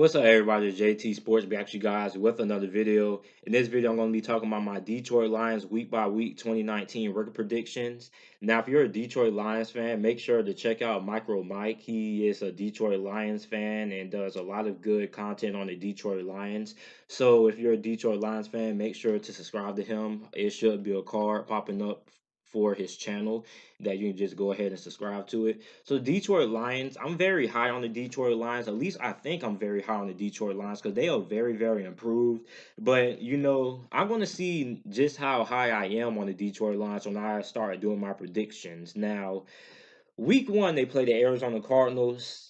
What's up, everybody? It's JT Sports back, you guys, with another video. In this video, I'm going to be talking about my Detroit Lions week by week 2019 record predictions. Now, if you're a Detroit Lions fan, make sure to check out Micro Mike. He is a Detroit Lions fan and does a lot of good content on the Detroit Lions. So, if you're a Detroit Lions fan, make sure to subscribe to him. It should be a card popping up for his channel that you can just go ahead and subscribe to it. So Detroit Lions, I'm very high on the Detroit Lions. At least I think I'm very high on the Detroit Lions because they are very, very improved. But I'm going to see just how high I am on the Detroit Lions when I start doing my predictions. Now, week one they play the Arizona Cardinals.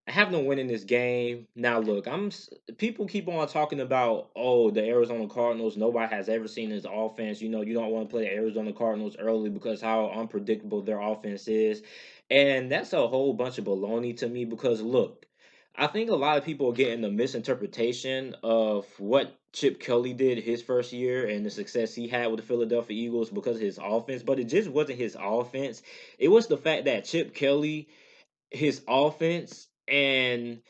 I have no win in this game. Now, look, people keep on talking about, oh, the Arizona Cardinals. Nobody has ever seen his offense. You don't want to play the Arizona Cardinals early because how unpredictable their offense is, and that's a whole bunch of baloney to me. Because look, I think a lot of people are getting the misinterpretation of what Chip Kelly did his first year and the success he had with the Philadelphia Eagles because of his offense, but it just wasn't his offense. It was the fact that Chip Kelly, his offense, and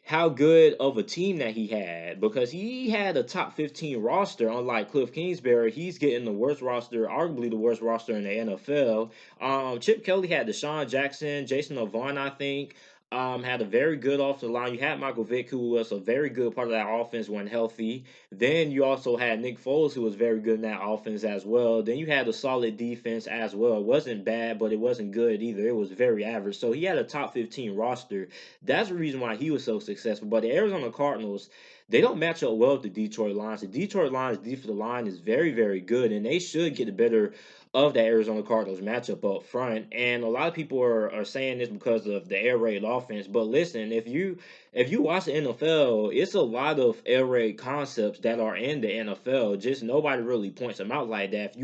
how good of a team that he had because he had a top 15 roster. Unlike Cliff Kingsbury, he's getting the worst roster, arguably the worst roster in the NFL. Chip Kelly had Deshaun Jackson, Jason Avant, I think. Had a very good offensive line. You had Michael Vick, who was a very good part of that offense when healthy. Then you also had Nick Foles, who was very good in that offense as well. Then you had a solid defense as well. It wasn't bad, but it wasn't good either. It was very average. So he had a top 15 roster. That's the reason why he was so successful. But the Arizona Cardinals, they don't match up well with the Detroit Lions. The Detroit Lions defensive line is very, very good, and they should get the better of the Arizona Cardinals matchup up front. And a lot of people are saying this because of the air raid offense. But listen, if you watch the NFL, it's a lot of air raid concepts that are in the NFL. Just nobody really points them out like that.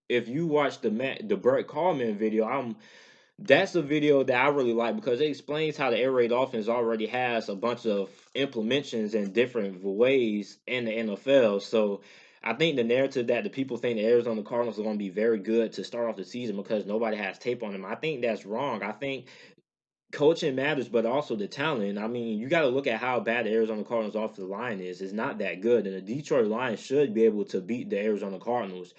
If you watch the Brett Carlman video, that's a video that I really like because it explains how the air raid offense already has a bunch of implementations in different ways in the NFL. So I think the narrative that the people think the Arizona Cardinals are going to be very good to start off the season because nobody has tape on them, I think that's wrong. I think coaching matters, but also the talent. I mean, you got to look at how bad the Arizona Cardinals offensive line is. It's not that good, and the Detroit Lions should be able to beat the Arizona Cardinals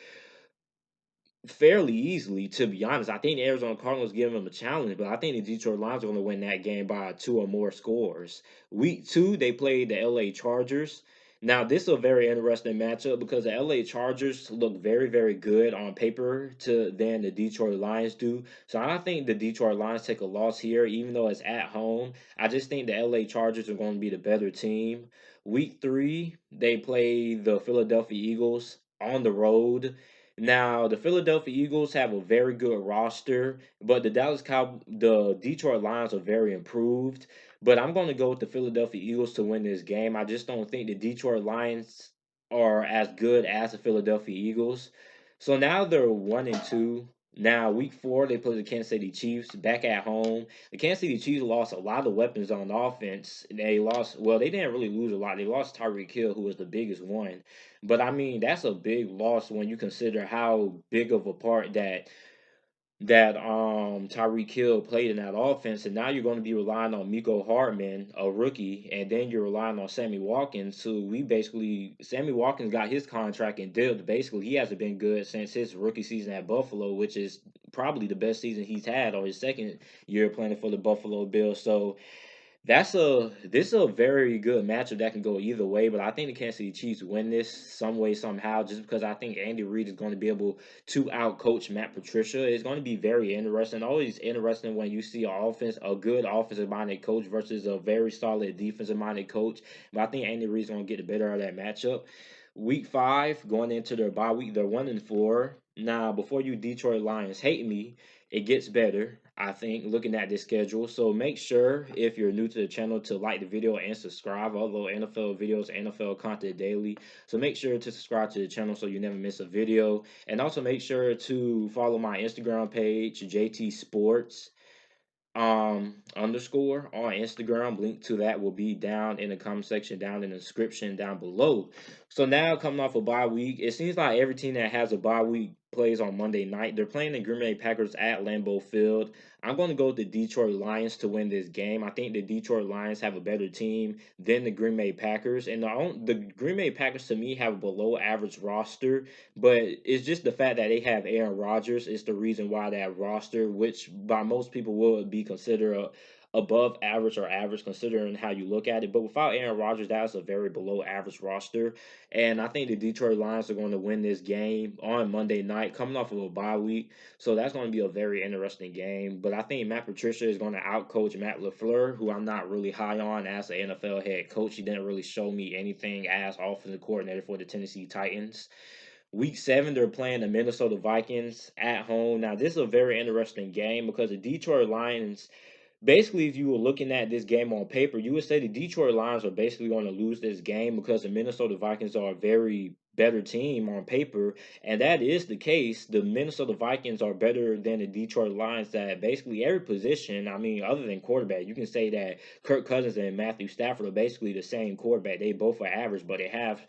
fairly easily, to be honest. I think the Arizona Cardinals give them a challenge, but I think the Detroit Lions are going to win that game by two or more scores. Week two, they played the LA Chargers. Now, this is a very interesting matchup because the LA Chargers look very, very good on paper than the Detroit Lions do. So I think the Detroit Lions take a loss here, even though it's at home. I just think the LA Chargers are going to be the better team. Week three, they play the Philadelphia Eagles on the road. Now, the Philadelphia Eagles have a very good roster, but the Detroit Lions are very improved. But I'm going to go with the Philadelphia Eagles to win this game. I just don't think the Detroit Lions are as good as the Philadelphia Eagles. So now they're 1-2. Now, week four, they play the Kansas City Chiefs back at home. The Kansas City Chiefs lost a lot of weapons on offense. They didn't really lose a lot. They lost Tyreek Hill, who was the biggest one. But I mean, that's a big loss when you consider how big of a part that Tyreek Hill played in that offense. And now you're going to be relying on Miko Hardman, a rookie, and then you're relying on Sammy Watkins, Sammy Watkins got his contract and did basically he hasn't been good since his rookie season at Buffalo, which is probably the best season he's had, or his second year playing for the Buffalo Bills. So this is a very good matchup that can go either way, but I think the Kansas City Chiefs win this some way, somehow, just because I think Andy Reid is going to be able to outcoach Matt Patricia. It's going to be very interesting. Always interesting when you see a good offensive minded coach versus a very solid defensive minded coach. But I think Andy Reid is going to get the better of that matchup. Week five, going into their bye week, they're 1-4. Now, before you Detroit Lions hate me, it gets better, I think, looking at this schedule. So make sure, if you're new to the channel, to like the video and subscribe. I upload NFL videos, NFL content daily. So make sure to subscribe to the channel so you never miss a video. And also make sure to follow my Instagram page, JT Sports underscore on Instagram. Link to that will be down in the comment section, down in the description down below. So now, coming off a bye week, it seems like every team that has a bye week plays on Monday night. They're playing the Green Bay Packers at Lambeau Field. I'm going to go with the Detroit Lions to win this game. I think the Detroit Lions have a better team than the Green Bay Packers, and the Green Bay Packers to me have a below average roster. But it's just the fact that they have Aaron Rodgers is the reason why that roster, which by most people will be considered above average or average considering how you look at it. But without Aaron Rodgers, that's a very below average roster. And I think the Detroit Lions are going to win this game on Monday night, coming off of a bye week. So that's going to be a very interesting game. But I think Matt Patricia is going to outcoach Matt LaFleur, who I'm not really high on as an NFL head coach. He didn't really show me anything as offensive coordinator for the Tennessee Titans. Week 7, they're playing the Minnesota Vikings at home. Now, this is a very interesting game because the Detroit Lions, basically, if you were looking at this game on paper, you would say the Detroit Lions are basically going to lose this game because the Minnesota Vikings are a very better team on paper, and that is the case. The Minnesota Vikings are better than the Detroit Lions at basically every position. I mean, other than quarterback, you can say that Kirk Cousins and Matthew Stafford are basically the same quarterback. They both are average, but they have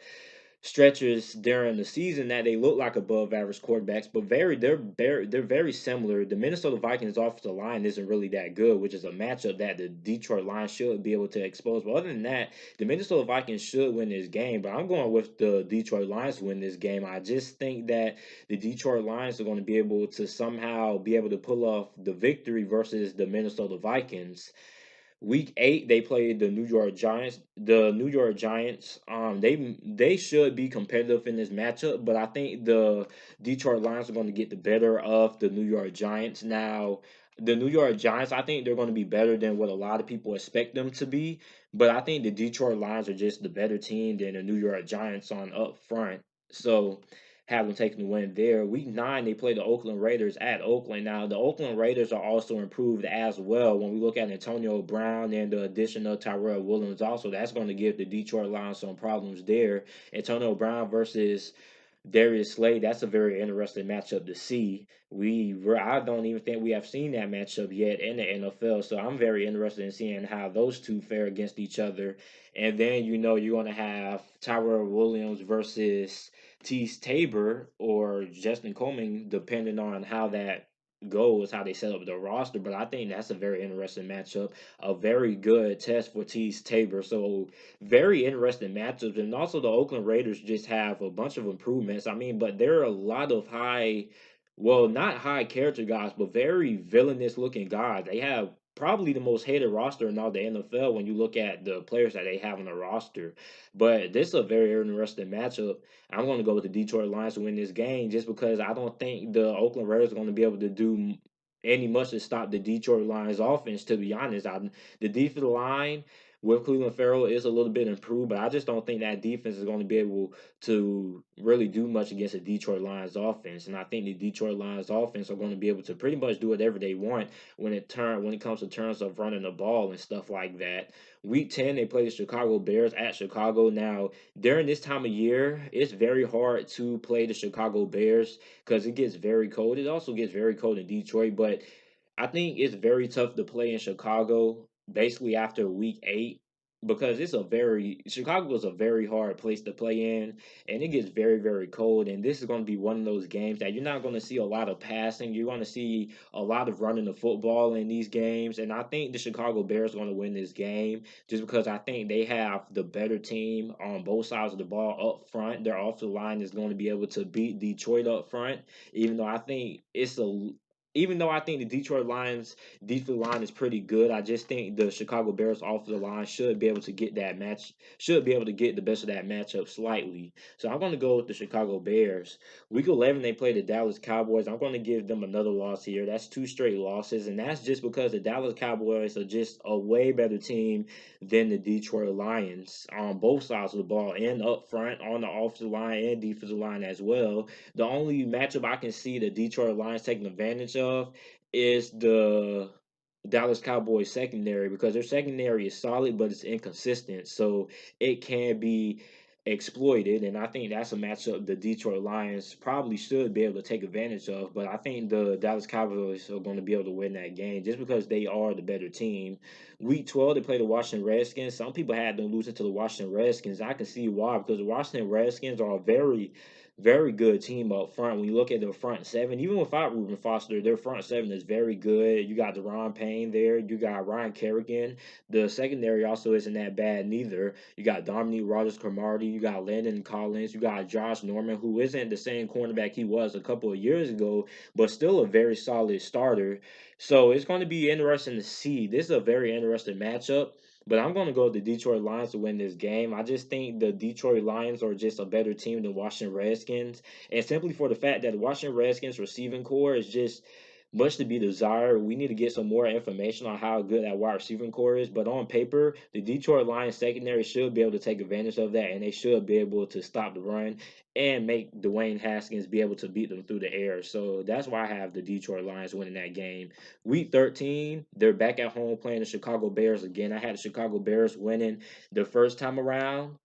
stretches during the season that they look like above average quarterbacks, but they're very similar. The Minnesota Vikings offensive line isn't really that good, which is a matchup that the Detroit Lions should be able to expose. But other than that, the Minnesota Vikings should win this game. But I'm going with the Detroit Lions to win this game. I just think that the Detroit Lions are going to be able to somehow be able to pull off the victory versus the Minnesota Vikings. Week 8, they played the New York Giants. The New York Giants, they should be competitive in this matchup, but I think the Detroit Lions are going to get the better of the New York Giants. Now, the New York Giants, I think they're going to be better than what a lot of people expect them to be, but I think the Detroit Lions are just the better team than the New York Giants on up front. So have them taking the win there. Week 9, they play the Oakland Raiders at Oakland. Now, the Oakland Raiders are also improved as well. When we look at Antonio Brown and the addition of Tyrell Williams, also, that's going to give the Detroit Lions some problems there. Antonio Brown versus Darius Slay, that's a very interesting matchup to see. I don't even think we have seen that matchup yet in the NFL, so I'm very interested in seeing how those two fare against each other. And then you're going to have Tyrell Williams versus Tease Tabor or Justin Coleman, depending on how that goes, how they set up the roster. But I think that's a very interesting matchup, a very good test for Tease Tabor. So very interesting matchups. And also the Oakland Raiders just have a bunch of improvements. I mean, but there are a lot of well, not high character guys, but very villainous looking guys. They have probably the most hated roster in all the NFL when you look at the players that they have on the roster. But this is a very interesting matchup. I'm going to go with the Detroit Lions to win this game just because I don't think the Oakland Raiders are going to be able to do any much to stop the Detroit Lions offense, to be honest. The defensive line with Cleveland Farrell is a little bit improved, but I just don't think that defense is going to be able to really do much against the Detroit Lions offense. And I think the Detroit Lions offense are going to be able to pretty much do whatever they want when it comes to terms of running the ball and stuff like that. Week 10, they play the Chicago Bears at Chicago. Now, during this time of year, it's very hard to play the Chicago Bears because it gets very cold. It also gets very cold in Detroit, but I think it's very tough to play in Chicago basically after week 8 because Chicago is a very hard place to play in and it gets very, very cold. And this is going to be one of those games that you're not going to see a lot of passing. You're going to see a lot of running the football in these games. And I think the Chicago Bears are going to win this game just because I think they have the better team on both sides of the ball up front. Their offensive line is going to be able to beat Detroit up front, even though I think the Detroit Lions defensive line is pretty good, I just think the Chicago Bears offensive line should be able to get the best of that matchup slightly. So I'm going to go with the Chicago Bears. Week 11, they play the Dallas Cowboys. I'm going to give them another loss here. That's two straight losses, and that's just because the Dallas Cowboys are just a way better team than the Detroit Lions on both sides of the ball and up front on the offensive line and defensive line as well. The only matchup I can see the Detroit Lions taking advantage of is the Dallas Cowboys secondary because their secondary is solid, but it's inconsistent. So it can be exploited, and I think that's a matchup the Detroit Lions probably should be able to take advantage of. But I think the Dallas Cowboys are going to be able to win that game just because they are the better team. Week 12, they play the Washington Redskins. Some people had them losing to the Washington Redskins. I can see why, because the Washington Redskins are a very, very good team up front. When you look at their front seven, even without Reuben Foster, their front seven is very good. You got Deron Payne there. You got Ryan Kerrigan. The secondary also isn't that bad neither. You got Dominique Rogers Cromartie, you got Landon Collins, you got Josh Norman, who isn't the same cornerback he was a couple of years ago, but still a very solid starter. So it's going to be interesting to see. This is a very interesting matchup. But I'm going to go with the Detroit Lions to win this game. I just think the Detroit Lions are just a better team than Washington Redskins. And simply for the fact that the Washington Redskins receiving core is just much to be desired. We need to get some more information on how good that wide receiving core is. But on paper, the Detroit Lions secondary should be able to take advantage of that, and they should be able to stop the run and make Dwayne Haskins be able to beat them through the air. So that's why I have the Detroit Lions winning that game. Week 13, they're back at home playing the Chicago Bears again. I had the Chicago Bears winning the first time around,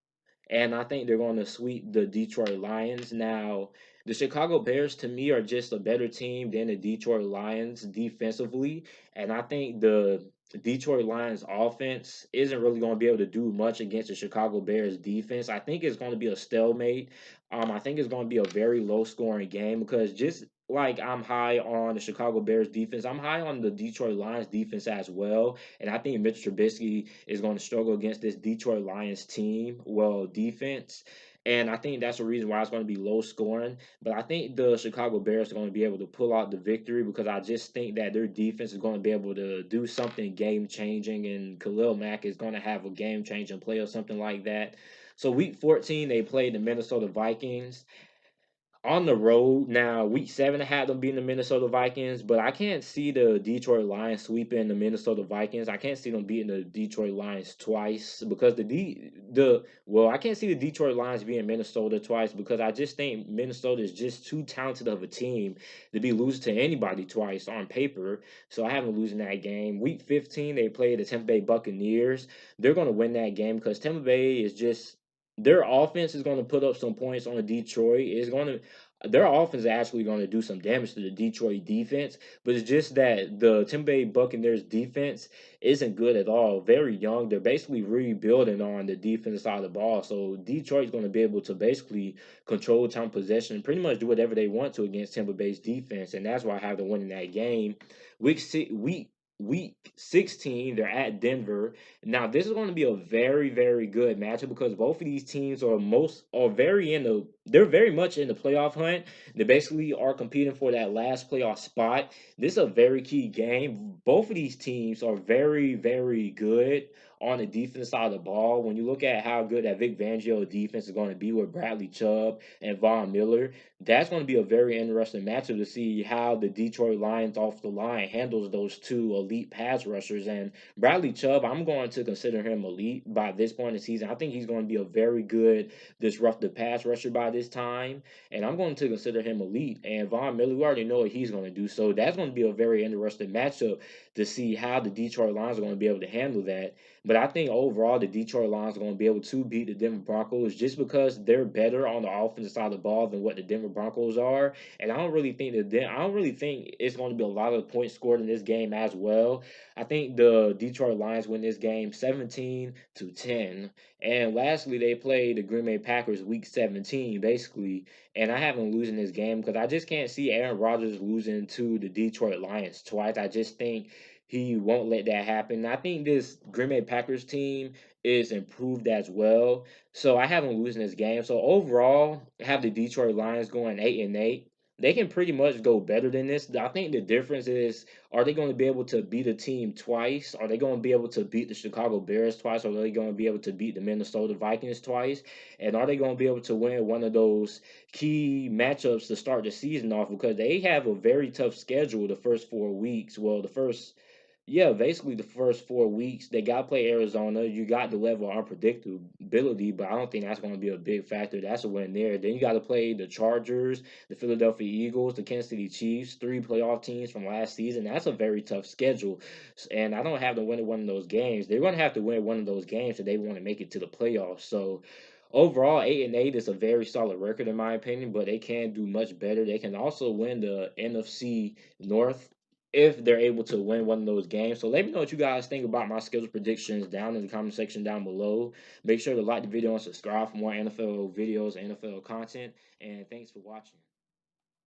and I think they're going to sweep the Detroit Lions. Now, the Chicago Bears to me are just a better team than the Detroit Lions defensively, and I think the Detroit Lions offense isn't really going to be able to do much against the Chicago Bears defense. I think it's going to be a stalemate. I think it's going to be a very low scoring game because just like I'm high on the Chicago Bears defense, I'm high on the Detroit Lions defense as well. And I think Mitch Trubisky is going to struggle against this Detroit Lions team, well, defense. And I think that's the reason why it's going to be low scoring. But I think the Chicago Bears are going to be able to pull out the victory because I just think that their defense is going to be able to do something game changing, and Khalil Mack is going to have a game changing play or something like that. So week 14, they played the Minnesota Vikings on the road. Now, week 7 I had them beating the Minnesota Vikings, but I can't see the Detroit Lions sweeping the Minnesota Vikings. I can't see them beating the Detroit Lions twice because I can't see the Detroit Lions beating Minnesota twice because I just think Minnesota is just too talented of a team to be losing to anybody twice on paper. So I have them losing that game. Week 15 they play the Tampa Bay Buccaneers. They're going to win that game because Tampa Bay is just their offense is going to put up some points on Detroit. It's going to their offense is actually going to do some damage to the Detroit defense, but it's just that the Tampa Bay Buccaneers defense isn't good at all. Very young. They're basically rebuilding on the defensive side of the ball. So Detroit's going to be able to basically control time possession, pretty much do whatever they want to against Tampa Bay's defense, and that's why I have them winning that game. Week 16, they're at Denver. Now, this is going to be a very, very good matchup because both of these teams they're very much in the playoff hunt. They basically are competing for that last playoff spot. This is a very key game. Both of these teams are very, very good on the defense side of the ball. When you look at how good that Vic Fangio defense is going to be with Bradley Chubb and Von Miller, that's going to be a very interesting matchup to see how the Detroit Lions off the line handles those two elite pass rushers. And Bradley Chubb, I'm going to consider him elite by this point in the season. I think he's going to be a very good disruptive pass rusher by this time, and I'm going to consider him elite. And Von Miller, we already know what he's going to do, so that's going to be a very interesting matchup to see how the Detroit Lions are going to be able to handle that. But I think overall the Detroit Lions are going to be able to beat the Denver Broncos just because they're better on the offensive side of the ball than what the Denver Broncos are. And I don't really think it's going to be a lot of points scored in this game as well. I think the Detroit Lions win this game 17-10. And lastly, they play the Green Bay Packers week 17, basically. And I have them losing this game because I just can't see Aaron Rodgers losing to the Detroit Lions twice. I just think he won't let that happen. I think this Green Bay Packers team is improved as well. So I have them losing this game. So overall, I have the Detroit Lions going 8-8. They can pretty much go better than this. I think the difference is, are they going to be able to beat a team twice? Are they going to be able to beat the Chicago Bears twice? Or are they going to be able to beat the Minnesota Vikings twice? And are they going to be able to win one of those key matchups to start the season off? Because they have a very tough schedule the first 4 weeks. Well, basically the first 4 weeks. They got to play Arizona. You got the level of unpredictability, but I don't think that's going to be a big factor. That's a win there. Then you got to play the Chargers, the Philadelphia Eagles, the Kansas City Chiefs, three playoff teams from last season. That's a very tough schedule. And I don't have them winning one of those games. They're going to have to win one of those games if they want to make it to the playoffs. So Overall, 8-8 is a very solid record in my opinion, but they can do much better. They can also win the NFC North if they're able to win one of those games. So let me know what you guys think about my schedule predictions down in the comment section down below. Make sure to like the video and subscribe for more NFL videos, NFL content, and thanks for watching.